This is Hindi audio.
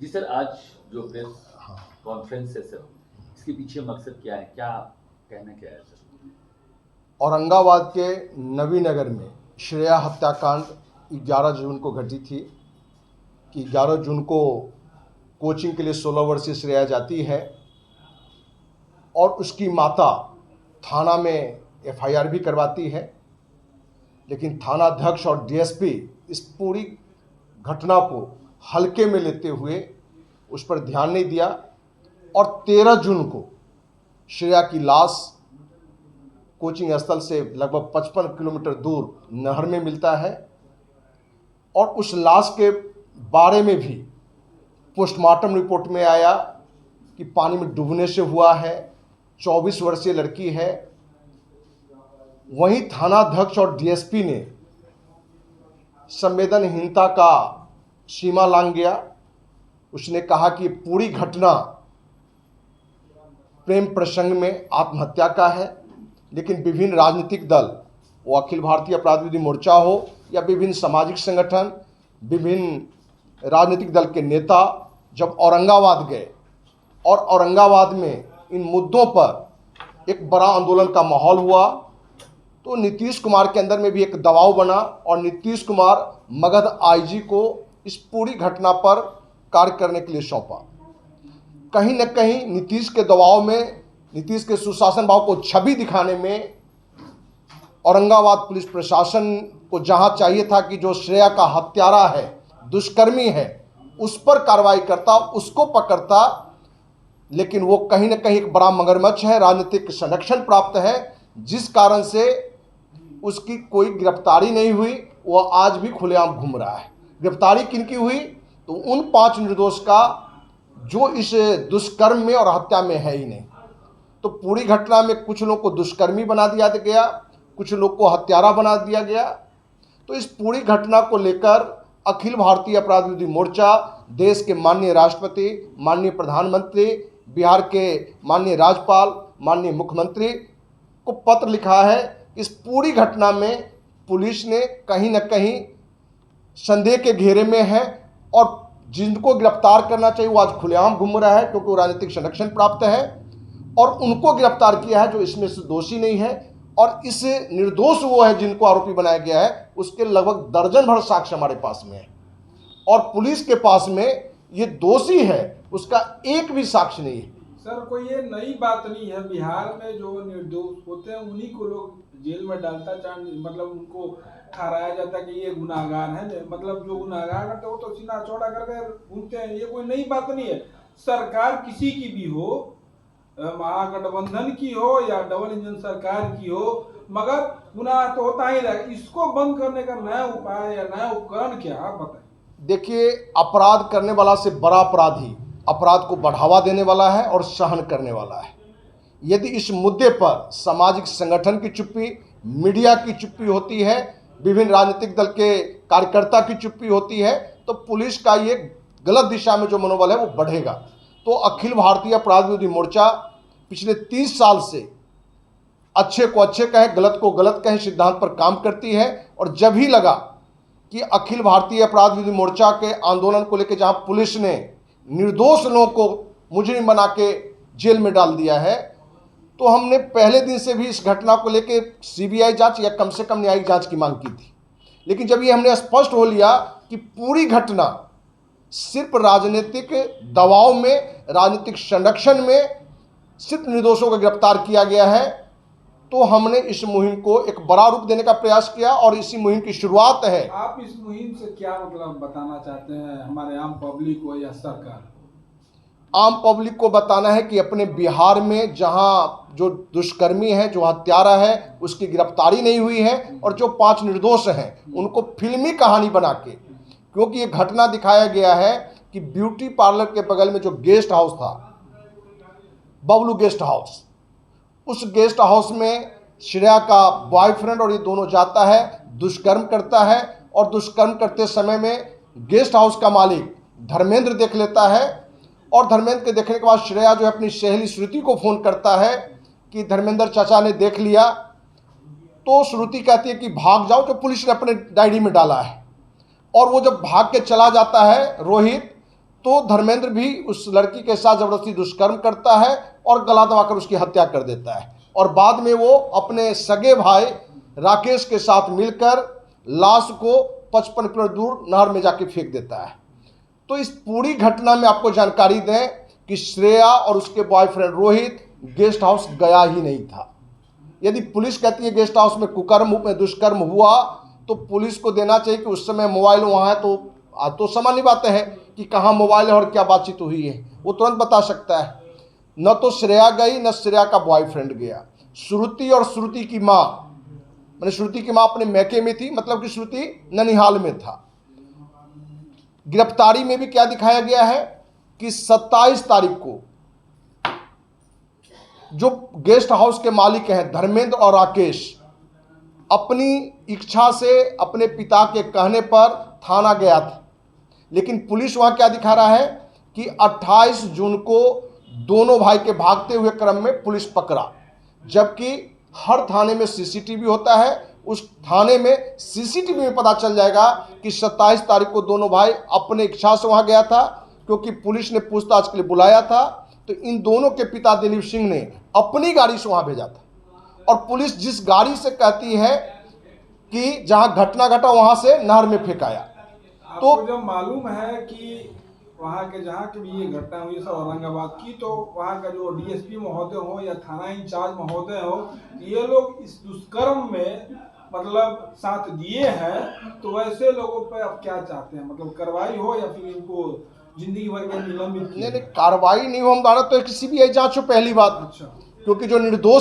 जी सर, आज जो प्रेस कॉन्फ्रेंस है सर, इसके पीछे मकसद क्या है? क्या कहना क्या है सर? औरंगाबाद के नवीनगर में श्रेया हत्याकांड 11 जून को घटी थी कि 11 जून को कोचिंग के लिए 16 वर्षीय श्रेया जाती है और उसकी माता थाना में एफआईआर भी करवाती है, लेकिन थाना अध्यक्ष और डीएसपी इस पूरी घटना को हल्के में लेते हुए उस पर ध्यान नहीं दिया और 13 जून को श्रेया की लाश कोचिंग स्थल से लगभग 55 किलोमीटर दूर नहर में मिलता है और उस लाश के बारे में भी पोस्टमार्टम रिपोर्ट में आया कि पानी में डूबने से हुआ है, 24 वर्षीय लड़की है। वहीं थानाध्यक्ष और डीएसपी ने संवेदनहीनता का सीमा लांघ गया। उसने कहा कि पूरी घटना प्रेम प्रसंग में आत्महत्या का है, लेकिन विभिन्न राजनीतिक दल, वो अखिल भारतीय अपराध विरोधी मोर्चा हो या विभिन्न सामाजिक संगठन, विभिन्न राजनीतिक दल के नेता जब औरंगाबाद गए और औरंगाबाद में इन मुद्दों पर एक बड़ा आंदोलन का माहौल हुआ, तो नीतीश कुमार के अंदर में भी एक दबाव बना और नीतीश कुमार मगध आईजी को इस पूरी घटना पर कार्य करने के लिए सौंपा। कहीं न कहीं नीतीश के दबाव में, नीतीश के सुशासन भाव को छवि दिखाने में औरंगाबाद पुलिस प्रशासन को जहां चाहिए था कि जो श्रेया का हत्यारा है, दुष्कर्मी है, उस पर कार्रवाई करता, उसको पकड़ता, लेकिन वो कहीं न कहीं एक बड़ा मगरमच्छ है, राजनीतिक संरक्षण प्राप्त है, जिस कारण से उसकी कोई गिरफ्तारी नहीं हुई। वो आज भी खुलेआम घूम रहा है। गिरफ्तारी किनकी हुई? तो उन 5 निर्दोष का जो इस दुष्कर्म में और हत्या में है ही नहीं। तो पूरी घटना में कुछ लोग को दुष्कर्मी बना दिया गया, कुछ लोग को हत्यारा बना दिया गया। तो इस पूरी घटना को लेकर अखिल भारतीय अपराध विरोधी मोर्चा देश के माननीय राष्ट्रपति, माननीय प्रधानमंत्री, बिहार के माननीय राज्यपाल, माननीय मुख्यमंत्री को पत्र लिखा है। इस पूरी घटना में पुलिस ने कहीं न कहीं संदेह के घेरे में है और जिनको गिरफ्तार करना चाहिए वो आज खुलेआम घूम रहा है, क्योंकि वो राजनीतिक संरक्षण प्राप्त है, और उनको गिरफ्तार किया है जो इसमें से दोषी नहीं है। और इस निर्दोष वो है जिनको आरोपी बनाया गया है, उसके लगभग दर्जन भर साक्ष्य हमारे पास में है और पुलिस के पास में ये दोषी है उसका एक भी साक्ष्य नहीं है। सर, कोई ये नई बात नहीं है। बिहार में जो निर्दोष होते हैं उन्हीं को लोग जेल में डालता, चाहे मतलब उनको ठहराया जाता है कि ये गुनाहगार है। मतलब जो गुनाहगार करते हैं वो तो सीना चौड़ा करके घूमते हैं। ये कोई नई बात नहीं है। सरकार किसी की भी हो, महागठबंधन की हो या डबल इंजन सरकार की हो, मगर गुनाह तो होता ही रहा। इसको बंद करने का नया उपाय या नया उपकरण क्या, आप बताएं। देखिए, अपराध करने वाला से बड़ा अपराधी अपराध को बढ़ावा देने वाला है और सहन करने वाला है। यदि इस मुद्दे पर सामाजिक संगठन की चुप्पी, मीडिया की चुप्पी होती है, विभिन्न राजनीतिक दल के कार्यकर्ता की चुप्पी होती है, तो पुलिस का ये गलत दिशा में जो मनोबल है वो बढ़ेगा। तो अखिल भारतीय अपराध विरोधी मोर्चा पिछले 30 साल से अच्छे को अच्छे कहें, गलत को गलत कहें, सिद्धांत पर काम करती है। और जब ही लगा कि अखिल भारतीय अपराध विरोधी मोर्चा के आंदोलन को लेकर जहां पुलिस ने निर्दोष लोगों को मुजरिम बना के जेल में डाल दिया है, तो हमने पहले दिन से भी इस घटना को लेकर सीबीआई जांच या कम से कम न्यायिक जांच की मांग की थी। लेकिन जब ये हमने स्पष्ट हो लिया कि पूरी घटना सिर्फ राजनीतिक दबाव में, राजनीतिक संरक्षण में सिर्फ निर्दोषों को गिरफ्तार किया गया है, तो हमने इस मुहिम को एक बड़ा रूप देने का प्रयास किया और इसी मुहिम की शुरुआत है। आप इस मुहिम से क्या मतलब बताना चाहते हैं हमारे आम पब्लिक को या सरकार को? आम पब्लिक को बताना है कि अपने बिहार में जहां जो दुष्कर्मी है, जो हत्यारा है, उसकी गिरफ्तारी नहीं हुई है और जो 5 निर्दोष हैं उनको फिल्मी कहानी बना के, क्योंकि ये घटना दिखाया गया है कि ब्यूटी पार्लर के बगल में जो गेस्ट हाउस था, बबलू गेस्ट हाउस, उस गेस्ट हाउस में श्रेया का बॉयफ्रेंड और ये दोनों जाता है, दुष्कर्म करता है और दुष्कर्म करते समय में गेस्ट हाउस का मालिक धर्मेंद्र देख लेता है और धर्मेंद्र के देखने के बाद श्रेया जो है अपनी सहेली श्रुति को फ़ोन करता है कि धर्मेंद्र चाचा ने देख लिया। तो श्रुति कहती है कि भाग जाओ, जो पुलिस ने अपने डायरी में डाला है। और वो जब भाग के चला जाता है रोहित, तो धर्मेंद्र भी उस लड़की के साथ जबरदस्ती दुष्कर्म करता है और गला दबाकर उसकी हत्या कर देता है, और बाद में वो अपने सगे भाई राकेश के साथ मिलकर लाश को 55 किलोमीटर दूर नहर में जाके फेंक देता है। तो इस पूरी घटना में आपको जानकारी दें कि श्रेया और उसके बॉयफ्रेंड रोहित गेस्ट हाउस गया ही नहीं था। यदि पुलिस कहती है गेस्ट हाउस में कुकर्म में दुष्कर्म हुआ, तो पुलिस को देना चाहिए कि उस समय मोबाइल वहाँ है, तो सामान्य बातें हैं कि कहाँ मोबाइल है और क्या बातचीत हुई है, वो तुरंत बता सकता है। न तो श्रेया गई, न श्रेया का बॉयफ्रेंड गया। श्रुति और श्रुति की माँ, मैंने श्रुति की माँ अपने मैके में थी, मतलब कि श्रुति ननिहाल में था। गिरफ्तारी में भी क्या दिखाया गया है कि 27 तारीख को जो गेस्ट हाउस के मालिक हैं धर्मेंद्र और राकेश, अपनी इच्छा से अपने पिता के कहने पर थाना गया था, लेकिन पुलिस वहां क्या दिखा रहा है कि 28 जून को दोनों भाई के भागते हुए क्रम में पुलिस पकड़ा, जबकि हर थाने में सीसीटीवी होता है। उस थाने में सीसीटीवी में पता चल जाएगा कि 27 तारीख को दोनों भाई अपने इच्छा से वहां गया था, क्योंकि पुलिस ने पूछताछ के लिए बुलाया था। तो इन दोनों के पिता दिलीप सिंह ने अपनी गाड़ी से वहां भेजा था, और पुलिस जिस गाड़ी से कहती है कि जहां घटना घटा वहां से नहर में फेंकाया। तो जब मालूम है कि वहाँ के जहाँ की भी ये घटना हुई सर औरंगाबाद की, तो वहाँ का जो डीएसपी महोदय हो या थाना इंचार्ज महोदय हो, ये लोग इस दुष्कर्म में मतलब साथ दिए हैं, तो वैसे लोगों पर अब क्या चाहते हैं, मतलब कार्रवाई हो या फिर इनको जिंदगी भर के निलंबित? नहीं, कार्रवाई नहीं हो, हमारा तो सीबीआई जांच हो पहली बात। अच्छा, क्योंकि जो निर्दोष